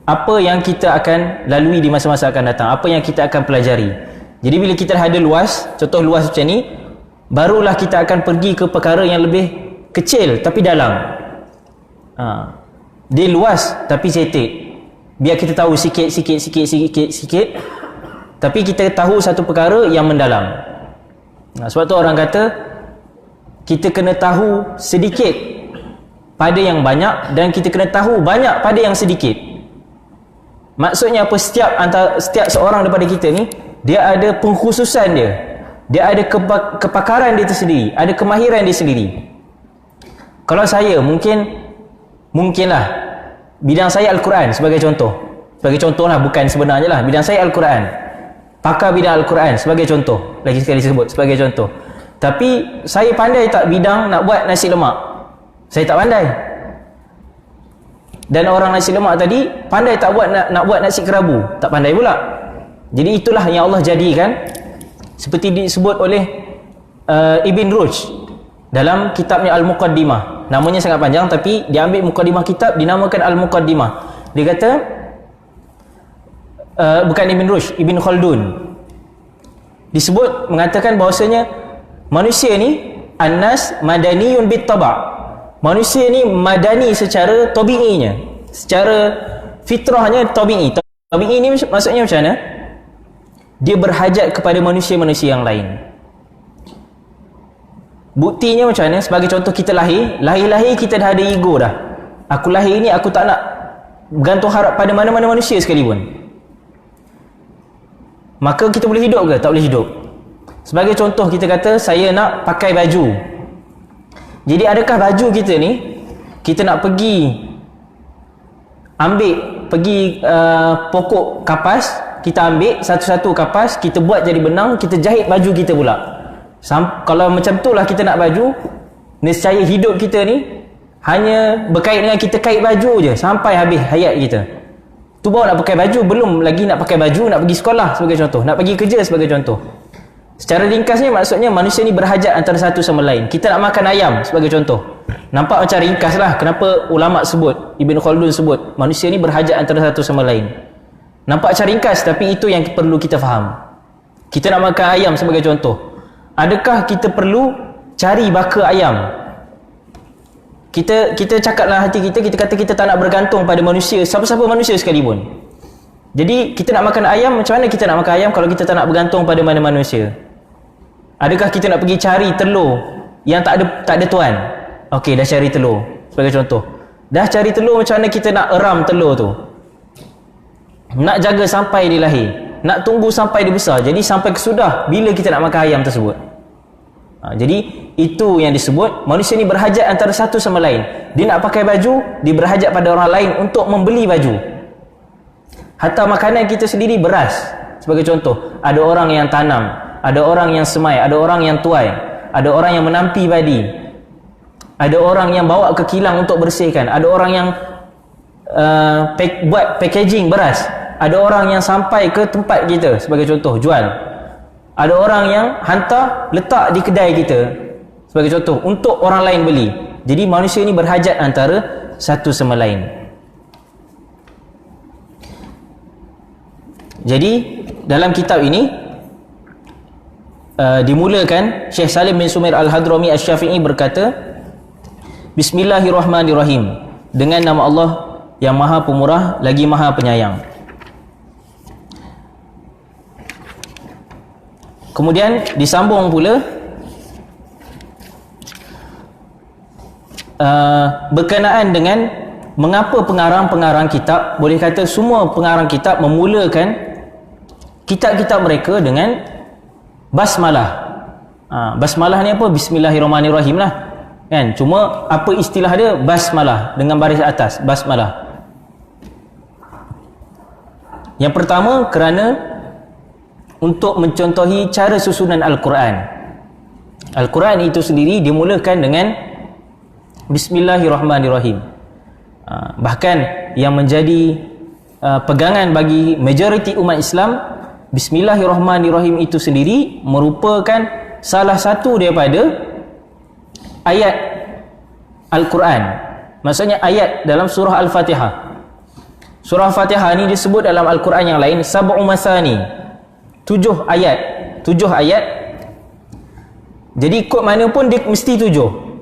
A: apa yang kita akan lalui di masa-masa akan datang, apa yang kita akan pelajari. Jadi bila kita dah ada luas, contoh luas macam ni, barulah kita akan pergi ke perkara yang lebih kecil tapi dalam. Dia luas tapi cetek, biar kita tahu sikit, tapi kita tahu satu perkara yang mendalam. Sebab tu orang kata kita kena tahu sedikit pada yang banyak, dan kita kena tahu banyak pada yang sedikit. Maksudnya apa? Setiap seorang daripada kita ni, dia ada pengkhususan dia ada kepakaran dia tersendiri, ada kemahiran dia sendiri. Kalau saya mungkinlah bidang saya Al-Quran sebagai contoh lah, bukan sebenarnya lah, bidang saya Al-Quran, pakar bidang Al-Quran sebagai contoh, lagi sekali sebut sebagai contoh. Tapi saya pandai tak bidang nak buat nasi lemak? Saya tak pandai. Dan orang nasi lemak tadi pandai tak nak buat nasi kerabu? Tak pandai pula. Jadi itulah yang Allah jadikan, seperti disebut oleh Ibn Rushd dalam kitabnya Al-Muqaddimah. Namanya sangat panjang, tapi dia ambil muqaddimah kitab, dinamakan Al-Muqaddimah. Dia kata, bukan Ibn Rushd, Ibn Khaldun disebut mengatakan bahawasanya manusia ni annas madaniyun bit taba'. Manusia ni madani secara tabi'inya, secara fitrahnya tabi'i. Tabi'i ni maksudnya macam mana? Dia berhajat kepada manusia-manusia yang lain. Buktinya macam mana? Sebagai contoh, kita lahir kita dah ada ego dah. Aku lahir ni, aku tak nak bergantung harap pada mana-mana manusia sekalipun. Maka kita boleh hidup ke? Tak boleh hidup. Sebagai contoh, kita kata saya nak pakai baju. Jadi adakah baju kita ni, kita nak pergi pokok kapas, kita ambil satu-satu kapas, kita buat jadi benang, kita jahit baju kita pula. Kalau macam tu lah kita nak baju, nescaya hidup kita ni hanya berkait dengan kita kait baju je sampai habis hayat kita. Tu baru nak pakai baju, belum lagi nak pakai baju nak pergi sekolah sebagai contoh, nak pergi kerja sebagai contoh. Secara ringkasnya maksudnya manusia ni berhajat antara satu sama lain. Kita nak makan ayam sebagai contoh. Nampak macam ringkas lah, kenapa ulama sebut, Ibn Khaldun sebut manusia ni berhajat antara satu sama lain. Nampak macam ringkas, tapi itu yang perlu kita faham. Kita nak makan ayam sebagai contoh. Adakah kita perlu cari baka ayam? Kita cakaplah hati kita, kita kata kita tak nak bergantung pada manusia, siapa-siapa manusia sekalipun. Jadi kita nak makan ayam, macam mana kita nak makan ayam kalau kita tak nak bergantung pada mana-mana manusia? Adakah kita nak pergi cari telur yang tak ada tuan? Okey, dah cari telur sebagai contoh. Dah cari telur, macam mana kita nak eram telur tu? Nak jaga sampai dia lahir, nak tunggu sampai dia besar. Jadi sampai kesudah bila kita nak makan ayam tersebut. Jadi itu yang disebut manusia ni berhajat antara satu sama lain. Dia nak pakai baju, dia berhajat pada orang lain untuk membeli baju. Hatta makanan kita sendiri, beras sebagai contoh, ada orang yang tanam, ada orang yang semai, ada orang yang tuai, ada orang yang menampi padi, ada orang yang bawa ke kilang untuk bersihkan, ada orang yang buat packaging beras, ada orang yang sampai ke tempat kita sebagai contoh jual, ada orang yang hantar letak di kedai kita sebagai contoh untuk orang lain beli. Jadi manusia ini berhajat antara satu sama lain. Jadi dalam kitab ini dimulakan Syekh Salim bin Sumair Al-Hadrami Asy-Syafi'i berkata, Bismillahirrahmanirrahim, dengan nama Allah yang Maha Pemurah lagi Maha Penyayang. Kemudian disambung pula berkenaan dengan mengapa pengarang-pengarang kitab, boleh kata semua pengarang kitab memulakan kitab-kitab mereka dengan basmalah. Basmalah ni apa? Bismillahirrahmanirrahim lah, kan? Cuma apa istilah dia? Basmalah dengan baris atas, basmalah. Yang pertama kerana untuk mencontohi cara susunan Al-Quran. Al-Quran itu sendiri dimulakan dengan Bismillahirrahmanirrahim. Bahkan yang menjadi pegangan bagi majoriti umat Islam, Bismillahirrahmanirrahim itu sendiri merupakan salah satu daripada ayat Al-Quran. Maksudnya ayat dalam surah Al-Fatihah. Surah Fatihah ni disebut dalam Al-Quran yang lain sab'u masani, 7 ayat. Jadi ikut mana pun dia mesti 7.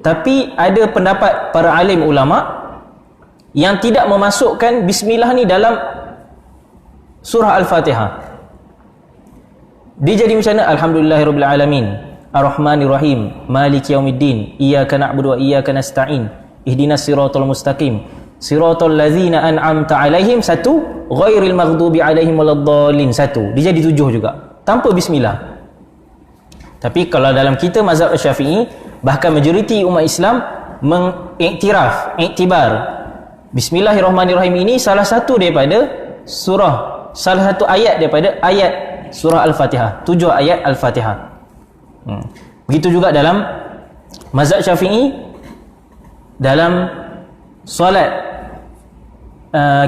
A: Tapi ada pendapat para alim ulama yang tidak memasukkan bismillah ni dalam surah Al-Fatihah. Dia jadi macam mana? Alhamdulillahirabbil alamin, Ar-Rahmanir Rahim, Maliki Yaumiddin, Iyyaka na'budu wa iyyaka nasta'in, Ihdinas siratal mustaqim, siratal ladzina an'amta 'alaihim, 1, ghairil maghdubi 'alaihim waladdallin, 1. Dia jadi 7 juga tanpa bismillah. Tapi kalau dalam kita mazhab Syafi'i, bahkan majoriti umat Islam iktibar Bismillahirrahmanirrahim ini salah satu daripada salah satu ayat daripada ayat surah Al-Fatihah, 7 ayat Al-Fatihah. Begitu juga dalam mazhab Syafi'i, dalam solat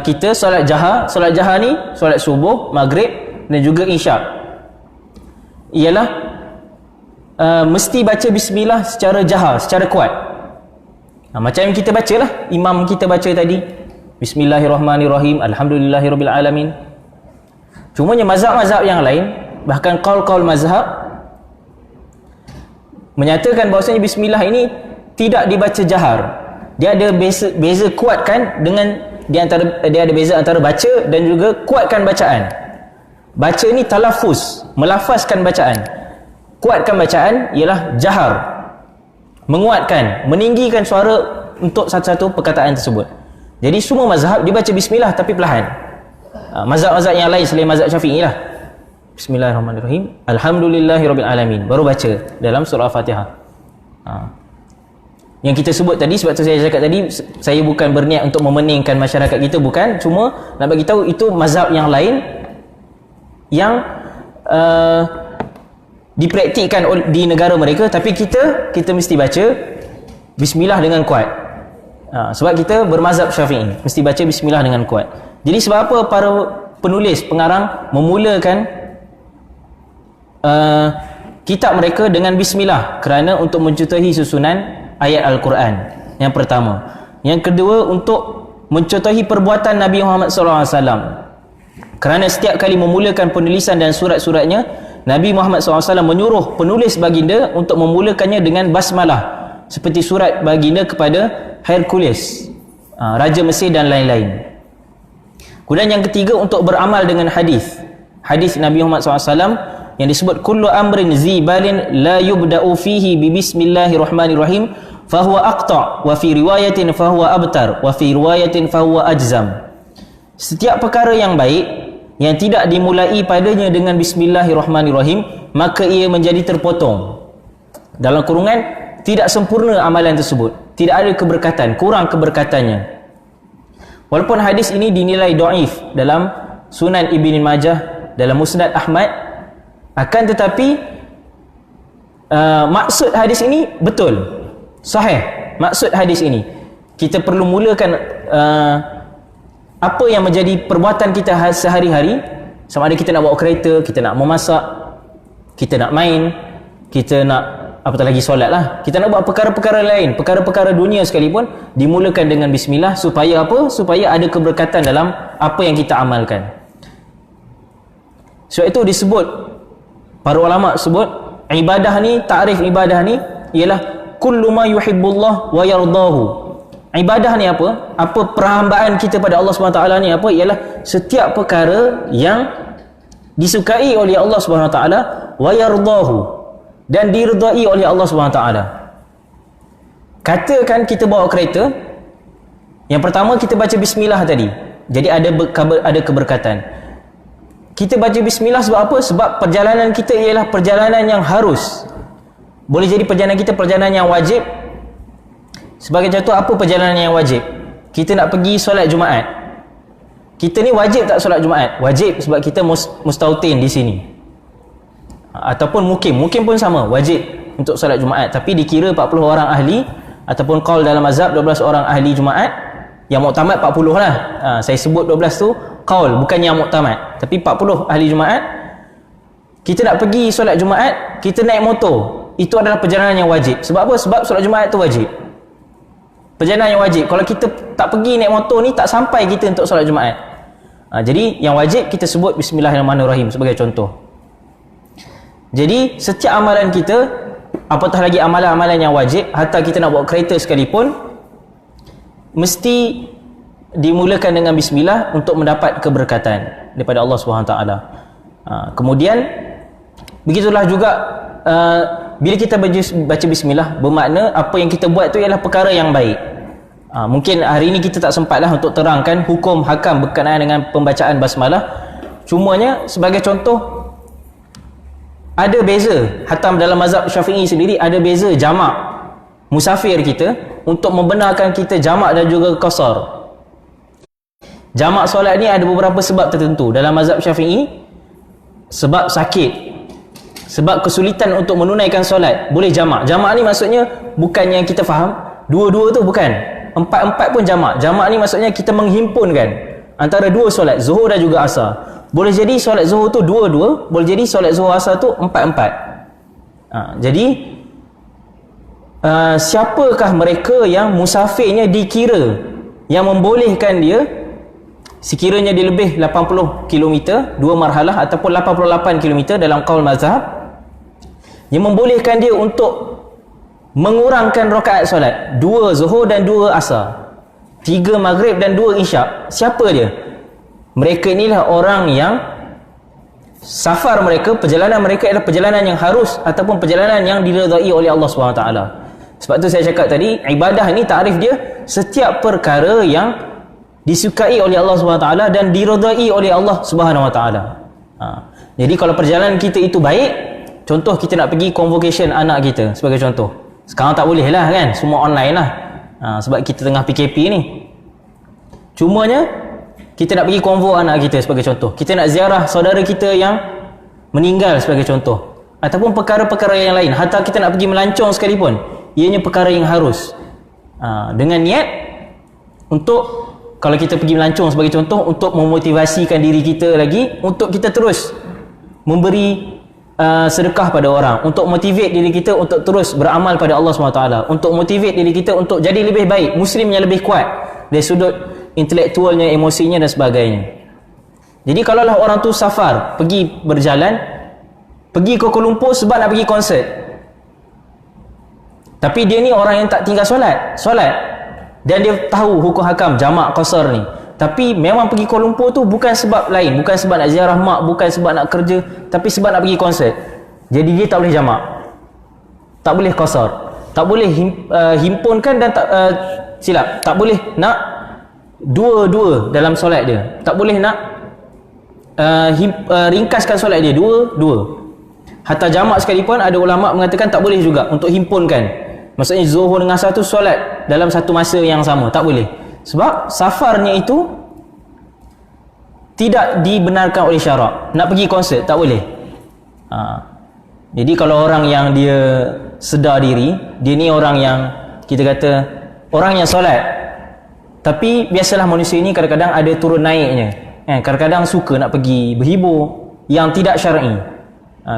A: kita, solat jaha ni, solat subuh, maghrib dan juga isyak, ialah mesti baca bismillah secara jahar, secara kuat. Macam yang kita bacalah, imam kita baca tadi, Bismillahirrahmanirrahim, Alhamdulillahirabbil alamin. Cumanya mazhab-mazhab yang lain, bahkan qaul-qaul mazhab menyatakan bahawasanya bismillah ini tidak dibaca jahar. Dia ada beza kuatkan dengan dia ada beza antara baca dan juga kuatkan bacaan. Baca ni talaffuz, melafazkan bacaan. Kuatkan bacaan ialah jahar, menguatkan, meninggikan suara untuk satu-satu perkataan tersebut. Jadi semua mazhab dibaca bismillah tapi perlahan. Mazhab-mazhab yang lain selain mazhab Syafi'i lah, Bismillahirrahmanirrahim, Alhamdulillahirabbil alamin, baru baca dalam surah Fatihah. Yang kita sebut tadi, sebab tu saya cakap tadi, saya bukan berniat untuk memeningkan masyarakat kita, bukan, cuma nak bagi tahu itu mazhab yang lain yang dipraktikkan di negara mereka, tapi kita mesti baca bismillah dengan kuat. Sebab kita bermazhab Syafi'i, mesti baca bismillah dengan kuat. Jadi sebab apa para penulis, pengarang memulakan kitab mereka dengan bismillah? Kerana untuk mencontohi susunan ayat Al-Quran, yang pertama. Yang kedua, untuk mencontohi perbuatan Nabi Muhammad SAW. Kerana setiap kali memulakan penulisan dan surat-suratnya, Nabi Muhammad SAW menyuruh penulis baginda untuk memulakannya dengan basmalah, seperti surat baginda kepada Hercules, Raja Mesir dan lain-lain. Kemudian yang ketiga, untuk beramal dengan hadis Nabi Muhammad SAW yang disebut kullu amrin zibalin la yubda'u fihi bi bismillahirrahmanirrahim fahuwa aqta' wa fi riwayatin fahuwa abtar wa fi riwayatin fahuwa ajzam. Setiap perkara yang baik yang tidak dimulai padanya dengan bismillahirrahmanirrahim, maka ia menjadi terpotong. Dalam kurungan, tidak sempurna amalan tersebut, tidak ada keberkatan, kurang keberkatannya. Walaupun hadis ini dinilai dhaif dalam Sunan Ibn Majah, dalam Musnad Ahmad, akan tetapi maksud hadis ini betul, sahih. Maksud hadis ini, kita perlu mulakan apa yang menjadi perbuatan kita sehari-hari, sama ada kita nak bawa kereta, kita nak memasak, kita nak main, kita nak apatah lagi solat lah, kita nak buat perkara-perkara lain, perkara-perkara dunia sekalipun, dimulakan dengan bismillah. Supaya apa? Supaya ada keberkatan dalam apa yang kita amalkan. Sebab itu disebut, para ulama sebut ibadah ni, takrif ibadah ni ialah kullu ma yuhibbullah wa yardahu. Ibadah ni apa? Apa perhambaan kita pada Allah SWT ni apa? Ialah setiap perkara yang disukai oleh Allah SWT wa yardahu, dan diredai oleh Allah SWT. Katakan kita bawa kereta, yang pertama kita baca bismillah tadi, jadi ada keberkatan. Kita baca bismillah sebab apa? Sebab perjalanan kita ialah perjalanan yang harus. Boleh jadi perjalanan kita perjalanan yang wajib. Sebagai contoh, apa perjalanan yang wajib? Kita nak pergi solat Jumaat. Kita ni wajib tak solat Jumaat? Wajib, sebab kita mustautin di sini. Ataupun mukim pun sama, wajib untuk solat Jumaat. Tapi dikira 40 orang ahli, ataupun qaul dalam mazhab 12 orang ahli Jumaat. Yang muktamad 40 lah. Saya sebut 12 tu qaul, bukan yang muktamad. Tapi 40 ahli Jumaat. Kita nak pergi solat Jumaat, kita naik motor, itu adalah perjalanan yang wajib. Sebab apa? Sebab solat Jumaat tu wajib. Perjalanan yang wajib. Kalau kita tak pergi naik motor ni, tak sampai kita untuk solat Jumaat. Jadi yang wajib kita sebut Bismillahirrahmanirrahim sebagai contoh. Jadi setiap amalan kita, apatah lagi amalan-amalan yang wajib, hatta kita nak bawa kereta sekalipun, mesti dimulakan dengan bismillah untuk mendapat keberkatan daripada Allah Subhanahu taala. Kemudian begitulah juga bila kita baca bismillah, bermakna apa yang kita buat tu ialah perkara yang baik. Mungkin hari ini kita tak sempatlah untuk terangkan hukum hakam berkenaan dengan pembacaan basmalah. Cumanya sebagai contoh, ada beza hatam dalam mazhab Syafi'i sendiri, ada beza jamak musafir kita untuk membenarkan kita jamak dan juga qasar. Jamak solat ni ada beberapa sebab tertentu. Dalam mazhab Syafi'i, sebab sakit, sebab kesulitan untuk menunaikan solat, boleh jamak. Jamak ni maksudnya bukan yang kita faham dua-dua tu, bukan. Empat-empat pun jamak. Jamak ni maksudnya kita menghimpunkan antara dua solat, zuhur dan juga asar. Boleh jadi solat zuhur tu dua-dua, boleh jadi solat zuhur asar tu empat-empat. Jadi siapakah mereka yang musafirnya dikira, yang membolehkan dia sekiranya dia lebih 80 km, dua marhalah ataupun 88 km dalam qaul mazhab, yang membolehkan dia untuk mengurangkan rakaat solat, 2 zuhur dan 2 asar, 3 maghrib dan 2 isyak. Siapa dia? Mereka inilah orang yang safar mereka, perjalanan mereka adalah perjalanan yang harus ataupun perjalanan yang diredai oleh Allah SWT. Sebab tu saya cakap tadi, ibadah ni takrif dia setiap perkara yang disukai oleh Allah SWT dan diredai oleh Allah SWT. Jadi kalau perjalanan kita itu baik, contoh kita nak pergi convocation anak kita sebagai contoh. Sekarang tak boleh lah kan, semua online lah, sebab kita tengah PKP ni. Cumanya kita nak pergi konvo anak kita sebagai contoh, kita nak ziarah saudara kita yang meninggal sebagai contoh, ataupun perkara-perkara yang lain, hatta kita nak pergi melancong sekalipun, ianya perkara yang harus, dengan niat untuk, kalau kita pergi melancong sebagai contoh, untuk memotivasikan diri kita lagi, untuk kita terus memberi sedekah pada orang, untuk motivate diri kita untuk terus beramal pada Allah SWT, untuk motivate diri kita untuk jadi lebih baik, muslim yang lebih kuat dari sudut intelektualnya, emosinya dan sebagainya. Jadi kalaulah orang tu safar, pergi berjalan, pergi ke Kuala Lumpur sebab nak pergi konsert, tapi dia ni orang yang tak tinggal solat, dan dia tahu hukum hakam jamak qasar ni, tapi memang pergi Kuala Lumpur tu bukan sebab lain, bukan sebab nak ziarah mak, bukan sebab nak kerja, tapi sebab nak pergi konsert. Jadi dia tak boleh jamak, tak boleh qasar, tak boleh himpunkan, dan tak boleh nak dua-dua dalam solat dia, tak boleh nak ringkaskan solat dia dua-dua. Hatta jamak sekalipun ada ulama mengatakan tak boleh juga untuk himpunkan, maksudnya zuhur dengan asar tu solat dalam satu masa yang sama, tak boleh. Sebab safarnya itu tidak dibenarkan oleh syarak. Nak pergi konsert tak boleh. Jadi kalau orang yang dia sedar diri, dia ni orang yang kita kata orang yang solat, tapi biasalah manusia ni kadang-kadang ada turun naiknya, kadang-kadang suka nak pergi berhibur yang tidak syar'i.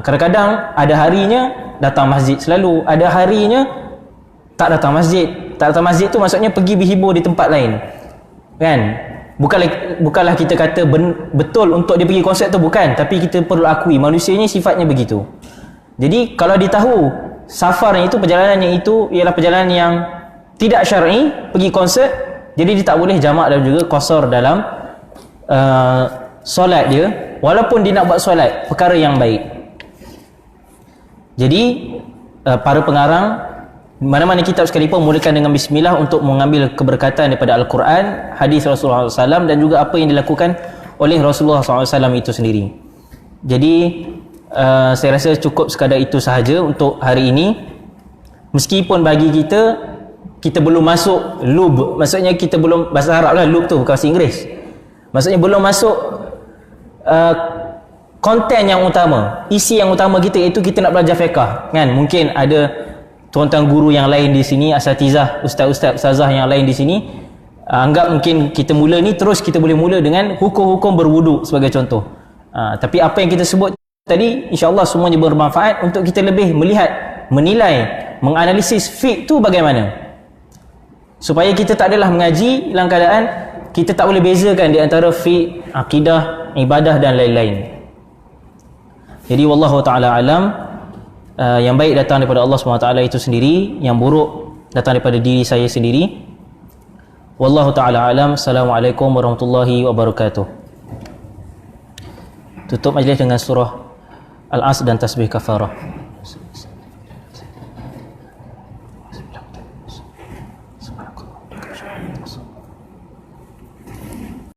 A: Kadang-kadang ada harinya datang masjid selalu, ada harinya tak datang masjid. Tak datang masjid tu maksudnya pergi berhibur di tempat lain, kan? Bukanlah kita kata betul untuk dia pergi konsert tu, bukan, tapi kita perlu akui manusia ni sifatnya begitu. Jadi kalau dia tahu safarnya itu, perjalanannya itu ialah perjalanan yang tidak syar'i, pergi konsert, jadi dia tak boleh jamak dan juga qasar dalam solat dia, walaupun dia nak buat solat perkara yang baik. Jadi para pengarang mana-mana kitab sekalipun mulakan dengan bismillah untuk mengambil keberkatan daripada Al-Quran, hadis Rasulullah SAW, dan juga apa yang dilakukan oleh Rasulullah SAW itu sendiri. Jadi saya rasa cukup sekadar itu sahaja untuk hari ini. Meskipun bagi kita belum masuk lub, maksudnya kita belum, bahasa Arab lah lub tu, bukan bahasa Inggeris, maksudnya belum masuk konten yang utama, isi yang utama kita, iaitu kita nak belajar fiqh, kan? Mungkin ada tuan-tuan guru yang lain di sini, asatizah, ustaz-ustaz, ustazah yang lain di sini, anggap mungkin kita mula ni, terus kita boleh mula dengan hukum-hukum berwuduk sebagai contoh. Tapi apa yang kita sebut tadi, insya-Allah semuanya bermanfaat untuk kita lebih melihat, menilai, menganalisis fiqh tu bagaimana, supaya kita tak adalah mengaji dalam keadaan kita tak boleh bezakan di antara fiqh, akidah, ibadah dan lain-lain. Jadi wallahu taala alam, yang baik datang daripada Allah SWT itu sendiri, yang buruk datang daripada diri saya sendiri. Wallahu taala alam. Assalamualaikum warahmatullahi wabarakatuh. Tutup majlis dengan surah Al-Asr dan tasbih kafarah.